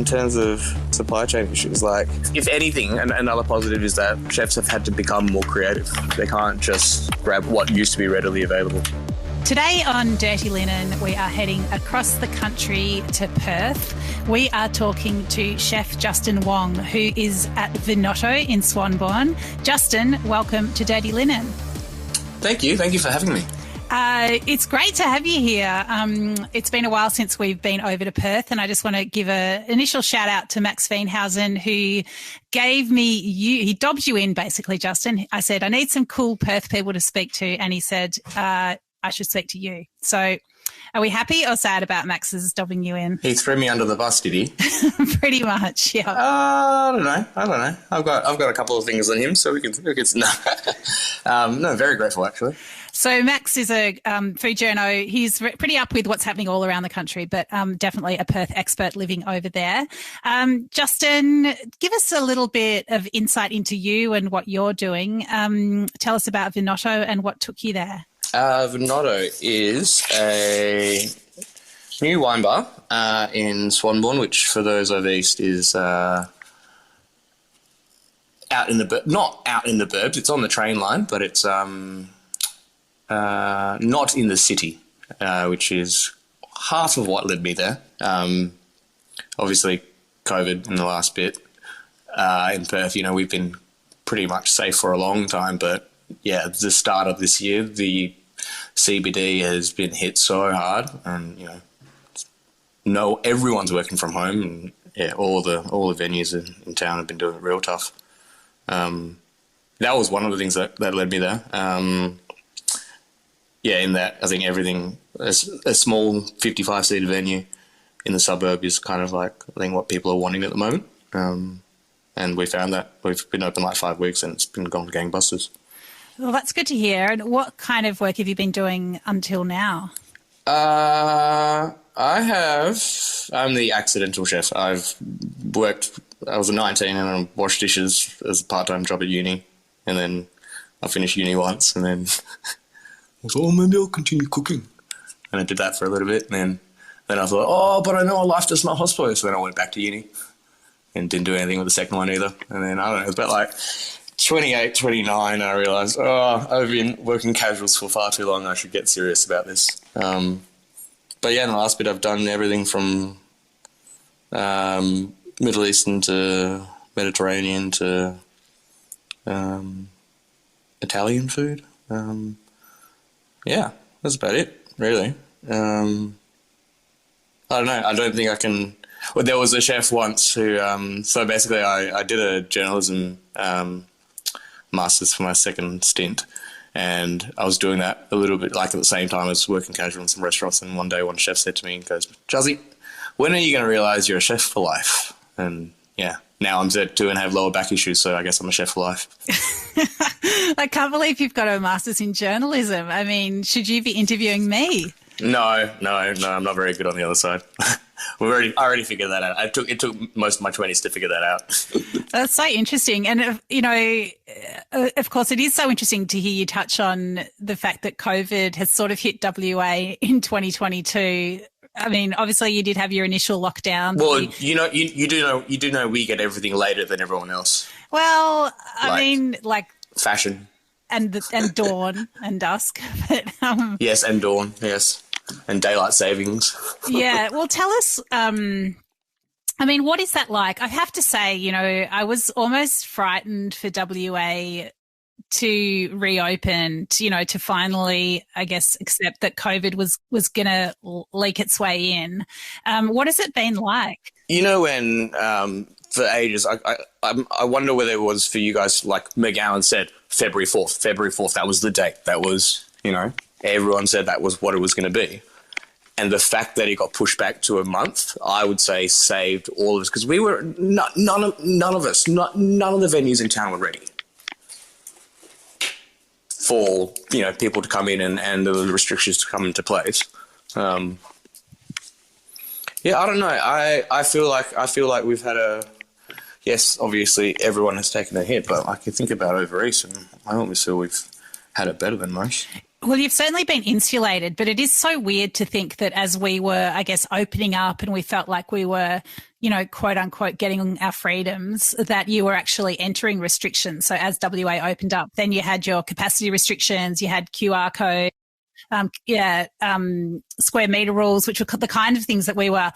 in terms of supply chain issues, like, if anything, another positive is that chefs have had to become more creative. They can't just grab what used to be readily available. Today on Dirty Linen, we are heading across the country to Perth. We are talking to Chef Justin Wong, who is at Vinotto in Swanbourne. Justin, welcome to Dirty Linen. Thank you. Thank you for having me. It's great to have you here. It's been a while since we've been over to Perth, and I just want to give an initial shout out to Max Veenhausen, who gave me you. He dobbed you in, basically, Justin. I said, I need some cool Perth people to speak to, and he said, I should speak to you. So are we happy or sad about Max's dobbing you in? He threw me under the bus, did he? Pretty much, yeah. I don't know. I've got a couple of things on him, so we can no, very grateful, actually. So Max is a food journo. He's pretty up with what's happening all around the country, but definitely a Perth expert living over there. Justin, give us a little bit of insight into you and what you're doing. Tell us about Vinotto and what took you there. Vinotto is a new wine bar in Swanbourne, which for those over east is out in the not out in the burbs. It's on the train line, but it's not in the city, which is half of what led me there. Obviously, COVID in the last bit in Perth. You know, we've been pretty much safe for a long time, but yeah, the start of this year, the CBD has been hit so hard, and everyone's working from home, and yeah, all the venues in town have been doing it real tough. That was one of the things that led me there. In that I think everything, a small 55-seater venue in the suburb is kind of like, I think, what people are wanting at the moment. And we found that we've been open like 5 weeks and it's been gone gangbusters. Well, that's good to hear. And what kind of work have you been doing until now? I'm the accidental chef. I was 19 and I washed dishes as a part-time job at uni. And then I finished uni once and then I thought, oh, maybe I'll continue cooking. And I did that for a little bit. And then I thought, oh, but I know life does not hospital. So then I went back to uni and didn't do anything with the second one either. And then, I don't know, it was about like 28, 29, I realised, I've been working casuals for far too long. I should get serious about this. But yeah, in the last bit, I've done everything from Middle Eastern to Mediterranean to Italian food. Yeah, that's about it, really. I don't know. I don't think I can. Well, there was a chef once who. So basically, I did a journalism master's for my second stint, and I was doing that a little bit like at the same time as working casual in some restaurants. And one day, one chef said to me, he goes, "Juzzy, when are you going to realise you're a chef for life?" And yeah. Now I'm Z2 and have lower back issues, so I guess I'm a chef for life. I can't believe you've got a master's in journalism. I mean, should you be interviewing me? No, I'm not very good on the other side. I already figured that out. It took most of my 20s to figure that out. That's so interesting. And, of course, it is so interesting to hear you touch on the fact that COVID has sort of hit WA in 2022. I mean, obviously you did have your initial lockdown. Well, you do know we get everything later than everyone else. Well, I mean, like fashion and dawn and dusk. But, yes, and dawn, yes, and daylight savings. Yeah. Well, tell us. I mean, what is that like? I have to say, I was almost frightened for WA to reopen, to finally, I guess, accept that COVID was going to leak its way in. What has it been like? When for ages, I wonder whether it was for you guys, like McGowan said, February 4th, that was the date. That was, everyone said that was what it was going to be. And the fact that it got pushed back to a month, I would say saved all of us, because we were, none of the venues in town were ready for people to come in and the restrictions to come into place. I don't know. I feel like we've had yes, obviously everyone has taken a hit, but I can think about over East, and I always feel we've had it better than most. Well, you've certainly been insulated, but it is so weird to think that as we were, I guess, opening up and we felt like we were, quote unquote, getting our freedoms, that you were actually entering restrictions. So as WA opened up, then you had your capacity restrictions, you had QR code, square meter rules, which were the kind of things that we were,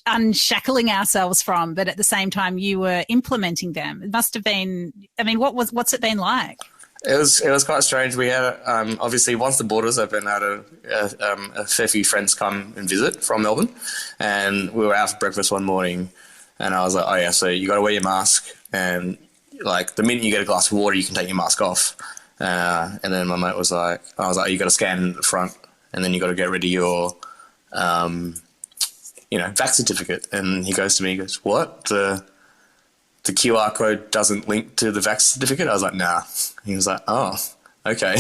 unshackling ourselves from. But at the same time, you were implementing them. It must have been, what's it been like? It was quite strange. We had obviously once the borders opened, I had a fair few friends come and visit from Melbourne, and we were out for breakfast one morning, and I was like, oh yeah, so you got to wear your mask, and like the minute you get a glass of water, you can take your mask off. And then my mate was like, you got to scan at the front, and then you got to get rid of your, vax certificate. And he goes to me, he goes, what? The QR code doesn't link to the vax certificate? I was like, nah. He was like, oh, okay.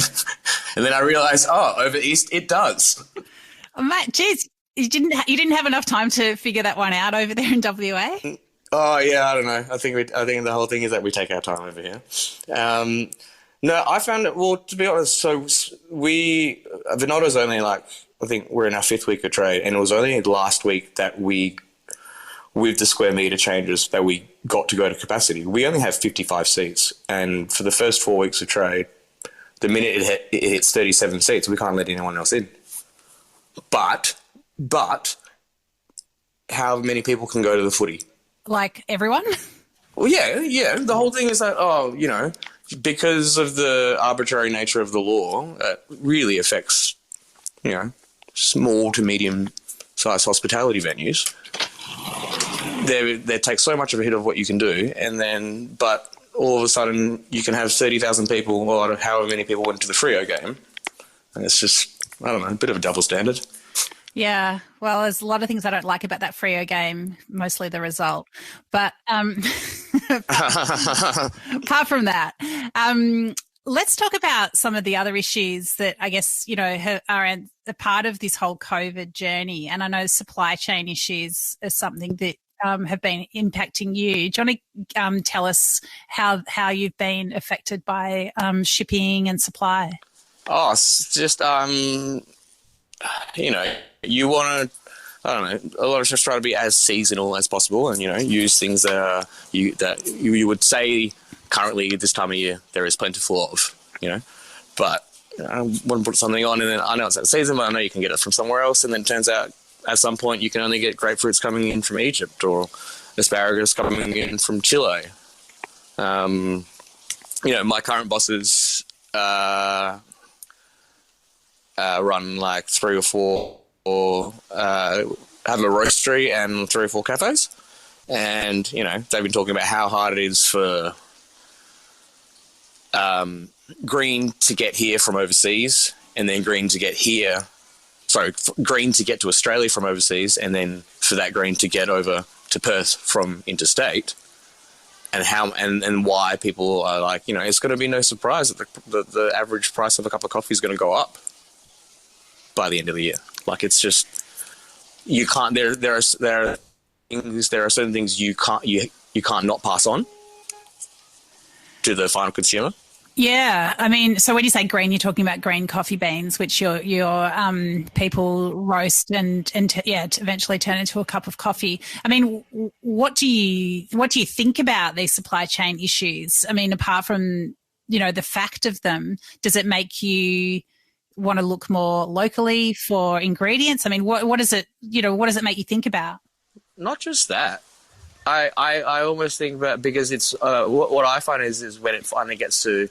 And then I realised, over East it does. Oh, mate, geez, you didn't have enough time to figure that one out over there in WA? Oh yeah, I don't know. I think the whole thing is that we take our time over here. No, I found it. Well, to be honest, so Vinotto's only like, I think we're in our 5th week of trade, and it was only last week that with the square metre changes that we got to go to capacity. We only have 55 seats, and for the first 4 weeks of trade, the minute it hits 37 seats, we can't let anyone else in. But how many people can go to the footy? Like everyone? Well, yeah. The whole thing is that, because of the arbitrary nature of the law, it really affects, small to medium-sized hospitality venues. They take so much of a hit of what you can do, but all of a sudden you can have 30,000 people, or however many people went to the Freo game, and it's just, I don't know, a bit of a double standard. Yeah, well, there's a lot of things I don't like about that Freo game, mostly the result. But apart from that, let's talk about some of the other issues that I guess, are a part of this whole COVID journey. And I know supply chain issues are something that have been impacting you. Do you want to tell us how you've been affected by shipping and supply? Oh, it's just, you want to, I don't know, a lot of chefs try to be as seasonal as possible and, use things that you would say currently this time of year there is plentiful of, But I want to put something on, and then I know it's out of season, but I know you can get it from somewhere else, and then it turns out at some point you can only get grapefruits coming in from Egypt or asparagus coming in from Chile. My current bosses run like 3 or 4 or have a roastery and 3 or 4 cafes, and they've been talking about how hard it is for green to get here from overseas, and then green to get to Australia from overseas, and then for that green to get over to Perth from interstate, and how and why people are like, it's going to be no surprise that the average price of a cup of coffee is going to go up by the end of the year. Like, it's just, you can't, there are certain things you can't not pass on to the final consumer. Yeah, I mean, so when you say green, you're talking about green coffee beans, which your people roast and to eventually turn into a cup of coffee. I mean, what do you think about these supply chain issues? I mean, apart from the fact of them, does it make you want to look more locally for ingredients? I mean, what does it what does it make you think about? Not just that. I almost think about, because it's what I find is when it finally gets to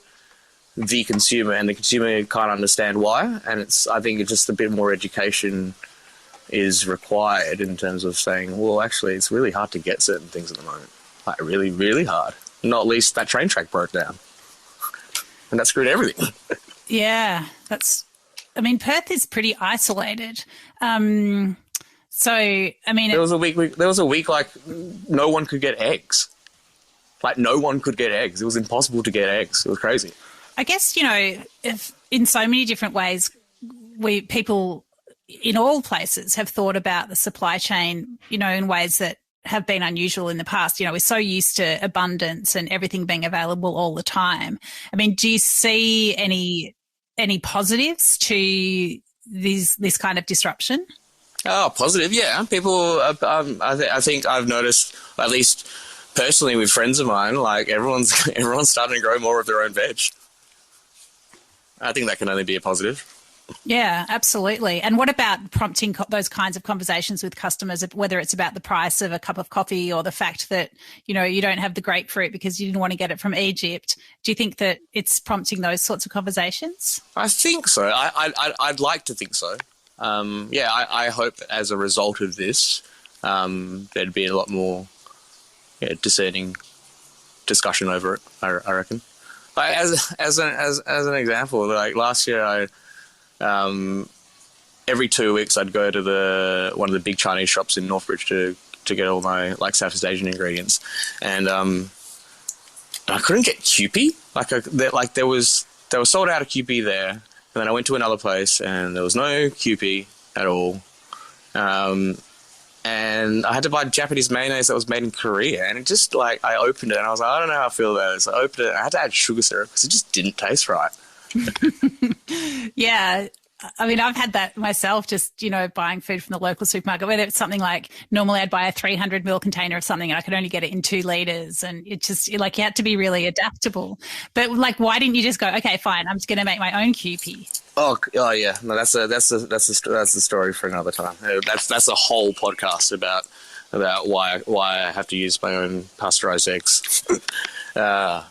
the consumer and the consumer can't understand why, and I think it's just a bit more education is required in terms of saying, well, actually, it's really hard to get certain things at the moment, like really, really hard. Not least that train track broke down, and that screwed everything. Yeah, Perth is pretty isolated. So, I mean, there was a week like no one could get eggs. Like, no one could get eggs. It was impossible to get eggs. It was crazy. I guess, if in so many different ways, people in all places have thought about the supply chain, in ways that have been unusual in the past. We're so used to abundance and everything being available all the time. I mean, do you see any any positives to this kind of disruption? Oh, positive, yeah. People, I think I've noticed, at least personally with friends of mine, like everyone's starting to grow more of their own veg. I think that can only be a positive. Yeah, absolutely. And what about prompting those kinds of conversations with customers, whether it's about the price of a cup of coffee or the fact that, you know, you don't have the grapefruit because you didn't want to get it from Egypt? Do you think that it's prompting those sorts of conversations? I think so. I'd like to think so. I hope as a result of this, there'd be a lot more discerning discussion over it, I reckon. Like as an example, like last year, every 2 weeks I'd go to one of the big Chinese shops in Northbridge to get all my like Southeast Asian ingredients, and I couldn't get Kewpie. They were sold out of Kewpie there, and then I went to another place and there was no Kewpie at all. And I had to buy Japanese mayonnaise that was made in Korea, and it just like I opened it and I was like, I don't know how I feel about this. I opened it, I had to add sugar syrup because it just didn't taste right. Yeah. I mean, I've had that myself, just, you know, buying food from the local supermarket, whether it's something like normally I'd buy a 300 ml container of something and I could only get it in 2 litres. And it just like you had to be really adaptable. But like, why didn't you just go, okay, fine, I'm just going to make my own Kewpie? Oh yeah. No, that's the story for another time. That's a whole podcast about why I have to use my own pasteurized eggs. Yeah,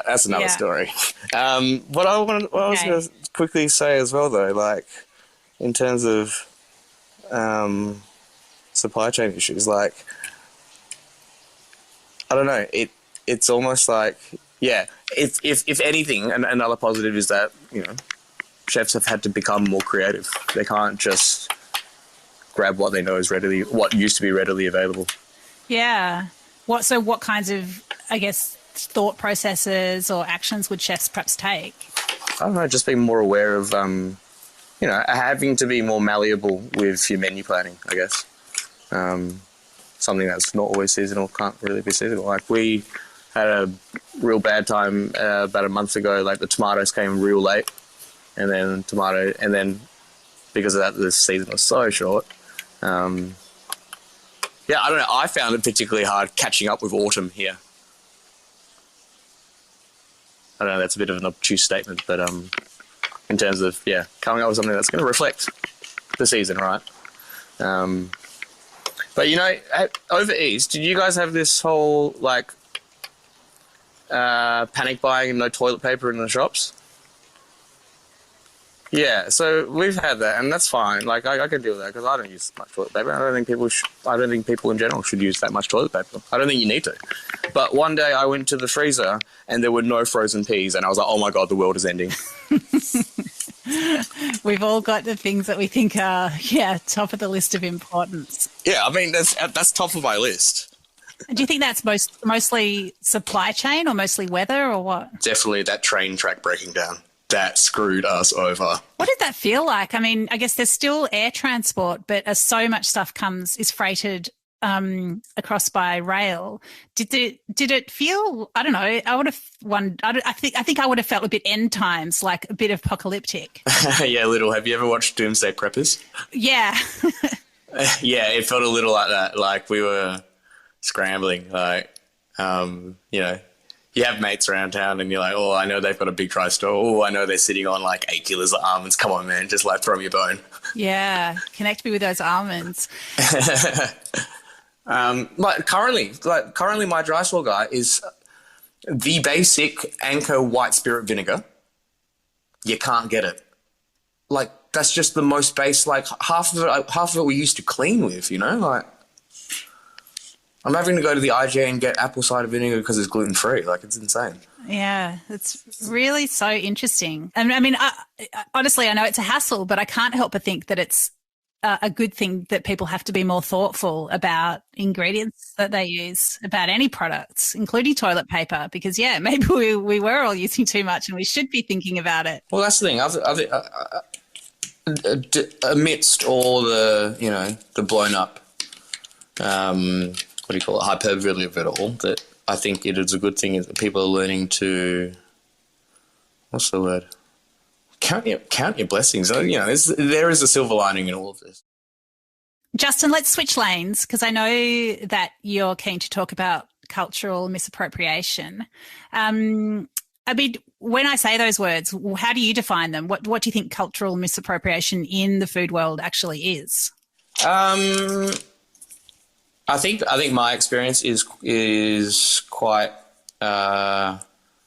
that's another story. What I was going to quickly say as well, though, like in terms of supply chain issues, like I don't know, it's almost like if anything, another positive is that, you know, chefs have had to become more creative. They can't just grab what they know is what used to be readily available. Yeah. What kinds of, I guess, thought processes or actions would chefs perhaps take? I don't know, just being more aware of, you know, having to be more malleable with your menu planning, I guess. Something that's not always seasonal can't really be seasonal. Like we had a real bad time about a month ago. Like the tomatoes came real late, and then because of that, the season was so short. I don't know. I found it particularly hard catching up with autumn here. I don't know, that's a bit of an obtuse statement, but in terms of, coming up with something that's going to reflect the season, right? But, you know, over East, did you guys have this whole, like, panic buying and no toilet paper in the shops? Yeah, so we've had that, and that's fine. Like, I can deal with that because I don't use much toilet paper. I don't think people in general should use that much toilet paper. I don't think you need to. But one day I went to the freezer and there were no frozen peas, and I was like, oh my God, the world is ending. We've all got the things that we think are, top of the list of importance. Yeah, I mean, that's top of my list. Do you think that's mostly supply chain or mostly weather or what? Definitely that train track breaking down. That screwed us over. What did that feel like? I mean, I guess there's still air transport, but as so much stuff is freighted across by rail, did it feel? I don't know. I think I would have felt a bit end times, like a bit apocalyptic. Yeah, little. Have you ever watched Doomsday Preppers? Yeah. Yeah, it felt a little like that. Like we were scrambling. Like, you know. You have mates around town and you're like, oh, I know they've got a big dry store. Oh, I know they're sitting on like 8 kilos of almonds. Come on, man. Just like throw me a bone. Yeah. Connect me with those almonds. Currently my dry store guy is the basic Anchor white spirit vinegar. You can't get it. Like that's just the most base, like half of it we used to clean with, you know, like. I'm having to go to the IGA and get apple cider vinegar because it's gluten-free. Like, it's insane. Yeah, it's really so interesting. And I mean, honestly, I know it's a hassle, but I can't help but think that it's a good thing that people have to be more thoughtful about ingredients that they use, about any products, including toilet paper, because, maybe we were all using too much and we should be thinking about it. Well, that's the thing. Amidst all the, you know, the blown up what do you call it, hyperbole of it all, that I think it is a good thing that people are learning to, what's the word? count your blessings. You know, there is a silver lining in all of this. Justin, let's switch lanes because I know that you're keen to talk about cultural misappropriation. I mean, when I say those words, how do you define them? What do you think cultural misappropriation in the food world actually is? I think my experience is quite. I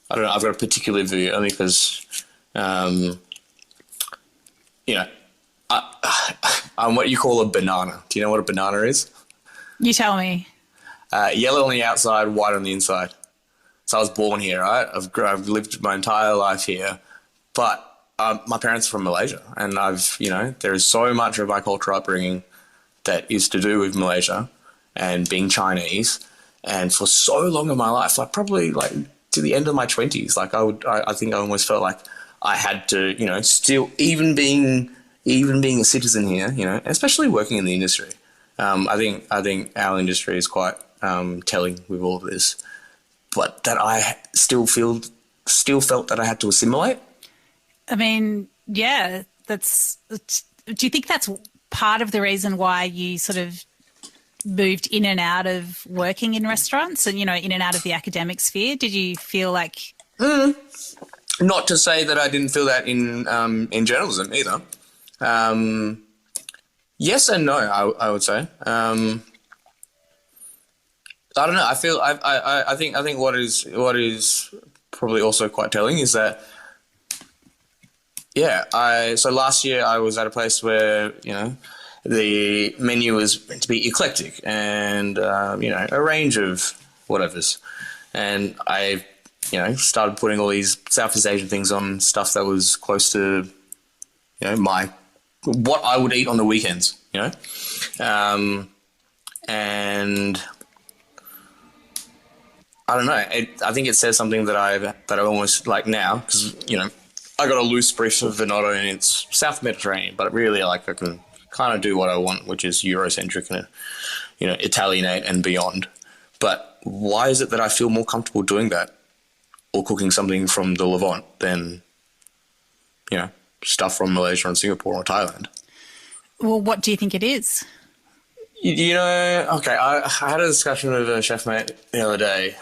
don't know. I've got a particular view only because, you know, I'm what you call a banana. Do you know what a banana is? You tell me. Yellow on the outside, white on the inside. So I was born here, right? I've lived my entire life here, but my parents are from Malaysia, and there is so much of my cultural upbringing that is to do with Malaysia and being Chinese. And for so long of my life, like probably like to the end of my 20s, like I think I almost felt like I had to, you know, still even being a citizen here, you know, especially working in the industry. I think our industry is quite telling with all of this, but that I still felt that I had to assimilate. I mean, yeah, do you think that's part of the reason why you sort of moved in and out of working in restaurants and, you know, in and out of the academic sphere? Did you feel like... Not to say that I didn't feel that in journalism either. Yes and no, I would say. I don't know. I think what is probably also quite telling is that, so last year I was at a place where, you know, the menu was meant to be eclectic and, you know, a range of whatevers. And I, you know, started putting all these Southeast Asian things on stuff that was close to, you know, what I would eat on the weekends, you know. And I don't know. I think it says something that I almost like now because, you know, I got a loose brief of Vinotto and it's South Mediterranean, but really like I can kind of do what I want, which is Eurocentric and, you know, Italianate and beyond. But why is it that I feel more comfortable doing that or cooking something from the Levant than, you know, stuff from Malaysia and Singapore or Thailand? Well, what do you think it is? You know, okay, I had a discussion with a chef mate the other day.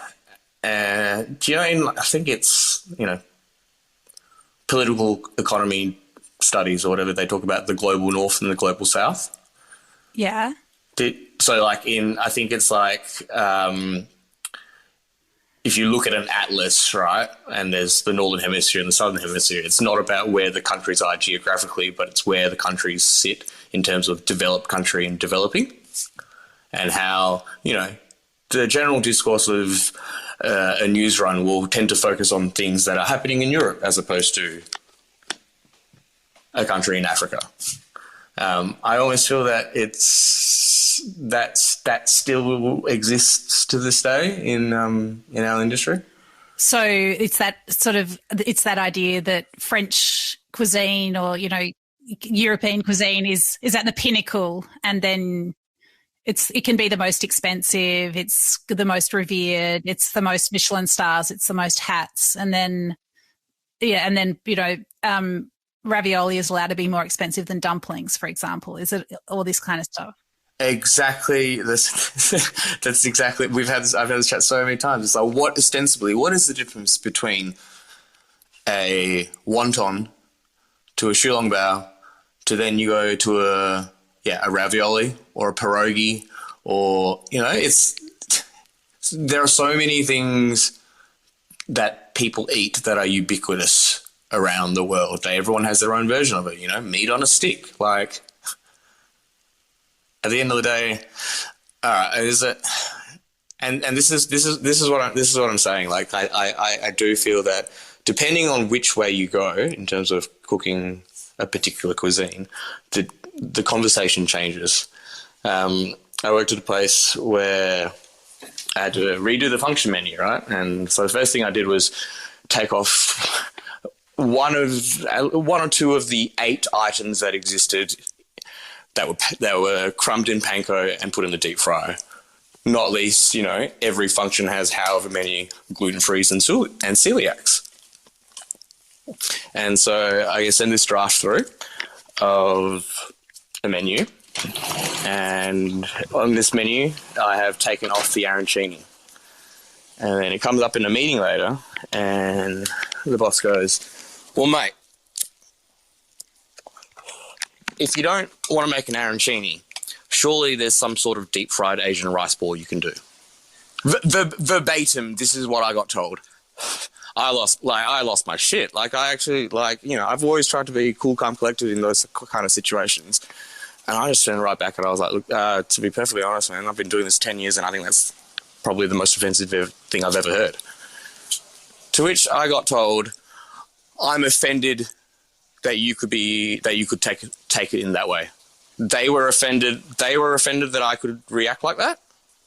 Do you know, I think it's, you know, political economy studies or whatever, they talk about the global north and the global south. Yeah. So like I think it's like, if you look at an atlas, right, and there's the northern hemisphere and the southern hemisphere, it's not about where the countries are geographically, but it's where the countries sit in terms of developed country and developing, and how, you know, the general discourse of a news run will tend to focus on things that are happening in Europe as opposed to a country in Africa. I almost feel that that still exists to this day in our industry. So it's that idea that French cuisine or, you know, European cuisine is at the pinnacle, and then it can be the most expensive, it's the most revered, it's the most Michelin stars, it's the most hats, and then you know, ravioli is allowed to be more expensive than dumplings, for example. Is it all this kind of stuff? Exactly. That's exactly. I've had this chat so many times. It's like, what is the difference between a wonton to a shulong bao to then you go to a ravioli or a pierogi, or, you know, there are so many things that people eat that are ubiquitous around the world. Everyone has their own version of it, you know, meat on a stick. Like, at the end of the day, all right, is it? And this is what I'm saying. Like, I do feel that depending on which way you go in terms of cooking a particular cuisine, the conversation changes. I worked at a place where I had to redo the function menu, right? And so the first thing I did was take off one or two of the 8 items that existed that were crumbed in panko and put in the deep fryer. Not least, you know, every function has however many gluten-free and celiacs. And so I send this draft through of a menu, and on this menu I have taken off the arancini. And then it comes up in a meeting later, and the boss goes, well, mate, if you don't want to make an arancini, surely there's some sort of deep-fried Asian rice ball you can do. Verbatim, this is what I got told. I lost my shit. Like, I actually, like, you know, I've always tried to be cool, calm, collected in those kind of situations. And I just turned right back and I was like, look, to be perfectly honest, man, I've been doing this 10 years and I think that's probably the most offensive thing I've ever heard. To which I got told, I'm offended that you could take it in that way. They were offended that I could react like that.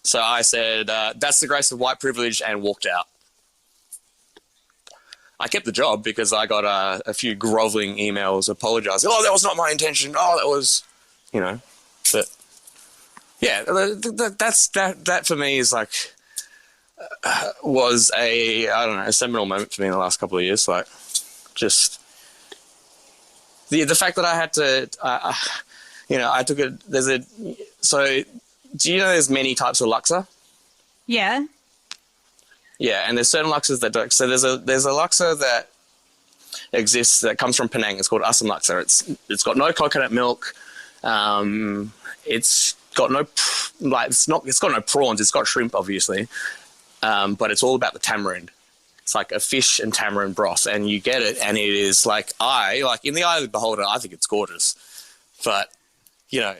So I said, that's the grace of white privilege, and walked out. I kept the job because I got a few groveling emails apologizing. Oh, that was not my intention. Oh, that was, you know, but yeah, that for me is like, was a seminal moment for me in the last couple of years. Like, just the fact that I had to, I took it, so do you know there's many types of laksa? Yeah. Yeah, and there's certain laksas that don't. So there's a laksa that exists that comes from Penang. It's called Assam laksa. It's got no coconut milk. It's got no it's got no prawns. It's got shrimp, obviously, but it's all about the tamarind. It's like a fish and tamarind broth, and you get it, and it is like in the eye of the beholder, I think it's gorgeous, but you know,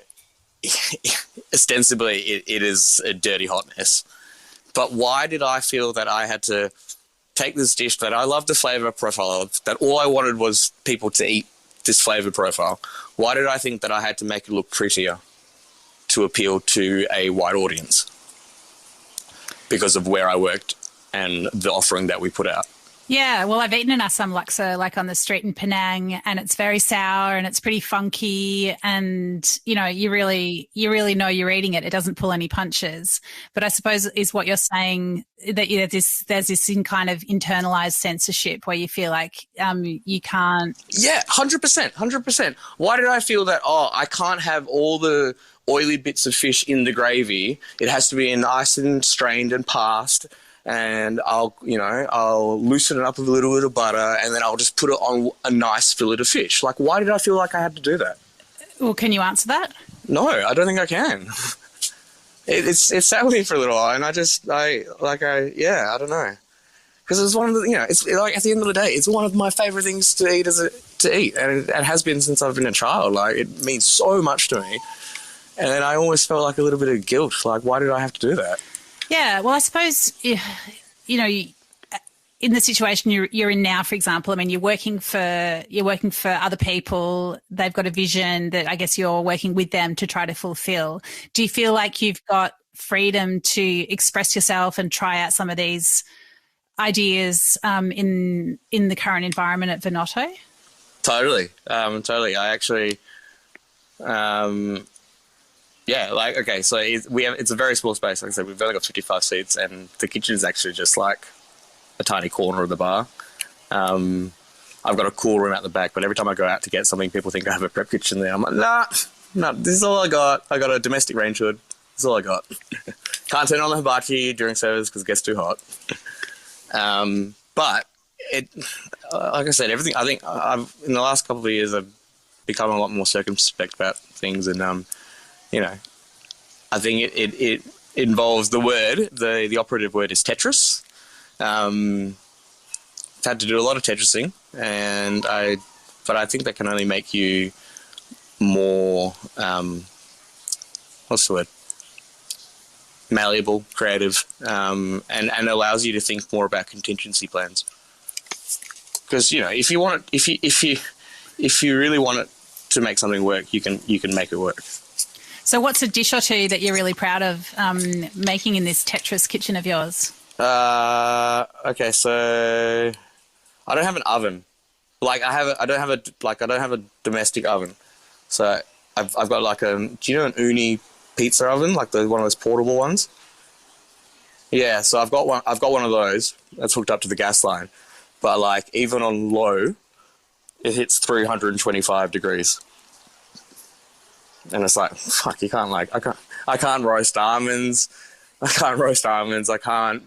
ostensibly it is a dirty hot mess. But why did I feel that I had to take this dish that I love the flavour profile of, that all I wanted was people to eat this flavour profile? Why did I think that I had to make it look prettier to appeal to a wide audience? Because of where I worked and the offering that we put out. Yeah, well, I've eaten an Assam laksa like on the street in Penang, and it's very sour and it's pretty funky, and you know, you really know you're eating it. It doesn't pull any punches. But I suppose is what you're saying, that there's this kind of internalized censorship where you feel like you can't. Yeah, 100%. Why did I feel that? Oh, I can't have all the oily bits of fish in the gravy. It has to be nice and strained and passed. And I'll loosen it up with a little bit of butter, and then I'll just put it on a nice fillet of fish. Like, why did I feel like I had to do that? Well, can you answer that? No, I don't think I can. It sat with me for a little while, and I don't know. Because it's one of the, it's like, at the end of the day, it's one of my favourite things to eat and it has been since I've been a child. Like, it means so much to me. And then I almost felt like a little bit of guilt. Like, why did I have to do that? Yeah, well, I suppose, in the situation you're in now, for example, I mean, you're working for other people. They've got a vision that I guess you're working with them to try to fulfill. Do you feel like you've got freedom to express yourself and try out some of these ideas in the current environment at Vinotto? Totally. I actually... Yeah, like, okay, so it's a very small space. Like I said, we've only got 55 seats, and the kitchen is actually just like a tiny corner of the bar. I've got a cool room out the back, but every time I go out to get something, people think I have a prep kitchen there. I'm like, nah, this is all I got. I got a domestic range hood. This is all I got. Can't turn on the hibachi during service because it gets too hot. But like I said, everything. I think in the last couple of years, I've become a lot more circumspect about things, and I think it involves the word. The operative word is Tetris. I've had to do a lot of Tetrising, but I think that can only make you more, what's the word? Malleable, creative, and allows you to think more about contingency plans. Because if you really want it to make something work, you can make it work. So what's a dish or two that you're really proud of making in this Tetris kitchen of yours? Okay, so I don't have an oven. Like I don't have a domestic oven. So I've got like do you know an uni pizza oven, like one of those portable ones? Yeah, so I've got one of those that's hooked up to the gas line. But like even on low, it hits 325 degrees. And it's like, fuck, you can't I can't roast almonds. I can't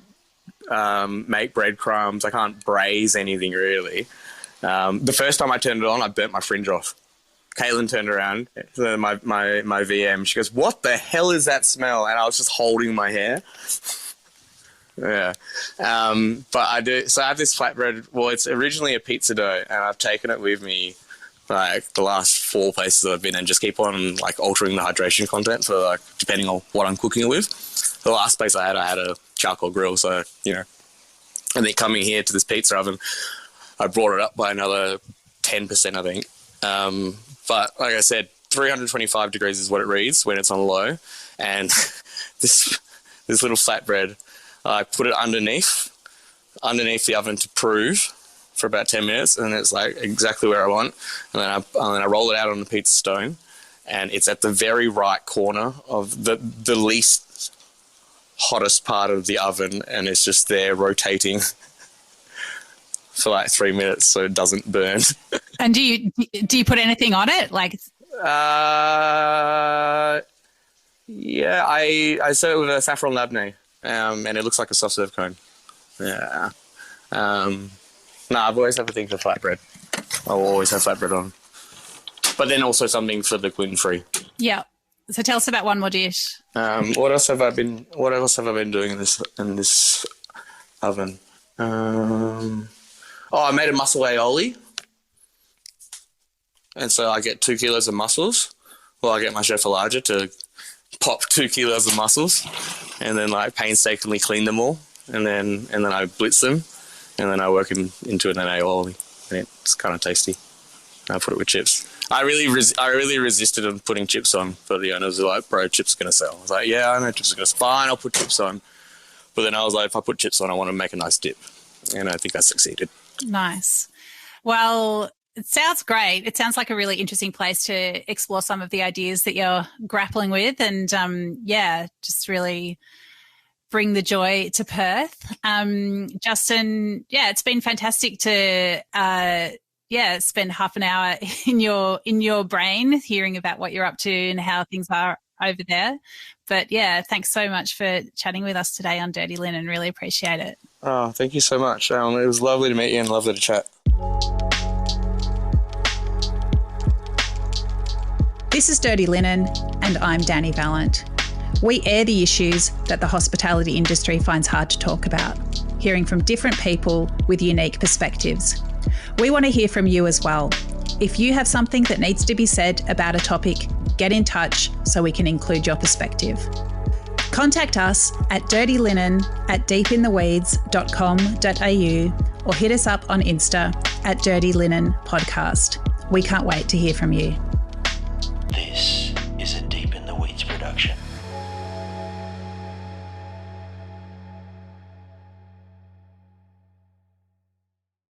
make breadcrumbs. I can't braise anything really. The first time I turned it on, I burnt my fringe off. Caitlin turned around, my VM. She goes, "What the hell is that smell?" And I was just holding my hair. Yeah. But I do. So I have this flatbread. Well, it's originally a pizza dough, and I've taken it with me like the last 4 places that I've been, and just keep on like altering the hydration content for like depending on what I'm cooking it with. The last place I had a charcoal grill, so and then coming here to this pizza oven, I brought it up by another 10%, I think. But like I said, 325 degrees is what it reads when it's on low, and this little flatbread, I put it underneath the oven to prove for about 10 minutes, and it's like exactly where I want. And then I roll it out on the pizza stone, and it's at the very right corner of the least hottest part of the oven, and it's just there rotating for like 3 minutes so it doesn't burn. And do you put anything on it? Like, yeah, I serve it with a saffron labneh, and it looks like a soft serve cone. Yeah. I've always had a thing for flatbread. I'll always have flatbread on. But then also something for the gluten-free. Yeah. So tell us about one more dish. What else have I been doing in this oven? I made a mussel aioli. And so I get 2 kilos of mussels. Well, I get my chef Elijah to pop 2 kilos of mussels and then like painstakingly clean them all. And then I blitz them. And then I work into an aioli, and it's kind of tasty. I put it with chips. I really resisted on putting chips on, but the owners were like, "Bro, chips are going to sell." I was like, "Yeah, I know chips are going to sell. Fine, I'll put chips on." But then I was like, if I put chips on, I want to make a nice dip. And I think I succeeded. Nice. Well, it sounds great. It sounds like a really interesting place to explore some of the ideas that you're grappling with, and just really bring the joy to Perth. Justin, it's been fantastic to spend half an hour in your brain hearing about what you're up to and how things are over there. But thanks so much for chatting with us today on Dirty Linen. Really appreciate it. Oh, thank you so much. It was lovely to meet you and lovely to chat. This is Dirty Linen, and I'm Dani Valent. We air the issues that the hospitality industry finds hard to talk about, hearing from different people with unique perspectives. We want to hear from you as well. If you have something that needs to be said about a topic, get in touch so we can include your perspective. Contact us at dirtylinen@deepintheweeds.com.au or hit us up on Insta at Dirty Linen Podcast. We can't wait to hear from you.